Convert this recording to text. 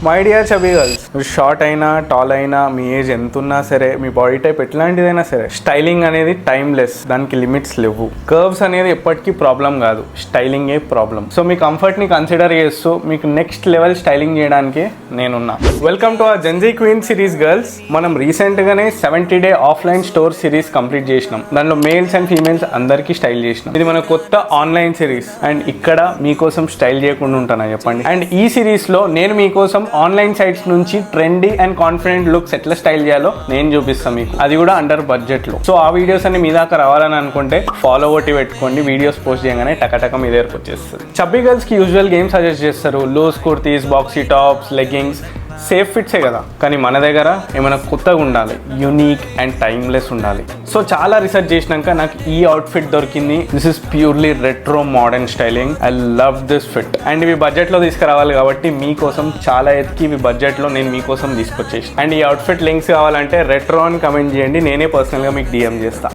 My dear chubby girls, మీరు short అయినా tall అయినా మీ ఏజ్ ఎంత ఉన్నా సరే, మీ బాడీ టైప్ ఎట్లాంటిదైనా సరే, స్టైలింగ్ అనేది టైమ్లెస్, దానికి లిమిట్స్ లేవు. కర్వ్స్ అనేది ఎప్పటికీ ప్రాబ్లం కాదు, స్టైలింగ్ ఏ ప్రాబ్లం. సో మీ కంఫర్ట్ ని కన్సిడర్ చేస్తూ మీకు నెక్స్ట్ లెవెల్ స్టైలింగ్ చేయడానికి నేనున్నా. వెల్కమ్ టు ఆ జెన్జీ క్వీన్ సిరీస్ గర్ల్స్. మనం రీసెంట్ గానే 70 day offline store series complete చేసినాం. దానిలో మేల్స్ అండ్ ఫీమేల్స్ అందరికీ స్టైల్ చేసినాం. ఇది మన కొత్త ఆన్లైన్ సిరీస్ అండ్ ఇక్కడ మీకోసం స్టైల్ చేయకుండా ఉంటానా చెప్పండి. అండ్ ఈ సిరీస్ లో నేను మీకోసం ఆన్లైన్ సైట్స్ నుంచి ట్రెండీ అండ్ కాన్ఫిడెంట్ లుక్స్ ఎట్లా స్టైల్ చేయాలో నేను చూపిస్తాను మీకు, అది కూడా అండర్ బడ్జెట్ లో. సో ఆ వీడియోస్ అన్ని మీ దాకా రావాలని అనుకుంటే ఫాలో ఒకటి పెట్టుకోండి. వీడియోస్ పోస్ట్ చేయగానే టకటక మీ దగ్గరకు వచ్చేస్తుంది. చబ్బీ గర్ల్స్ కి యూజువల్ గేమ్ సజెస్ట్ చేస్తారు, loose kurtis, boxy tops, leggings, safe ఫిట్సే కదా. కానీ మన దగ్గర ఏమైనా కొత్తగా ఉండాలి, యూనిక్ అండ్ టైమ్లెస్ ఉండాలి. సో చాలా రీసెర్చ్ చేసినాక నాకు ఈ అవుట్ఫిట్ దొరికింది. This is purely retro modern styling. I love this fit. And ఇవి బడ్జెట్లో తీసుకురావాలి కాబట్టి మీకోసం చాలా ఎత్తుకి ఇవి బడ్జెట్లో నేను మీకోసం తీసుకొచ్చేసి. అండ్ ఈ అవుట్ఫిట్ లింక్స్ కావాలంటే రెట్రో అని కమెంట్ చేయండి, నేనే పర్సనల్గా మీకు డిఎం చేస్తాను.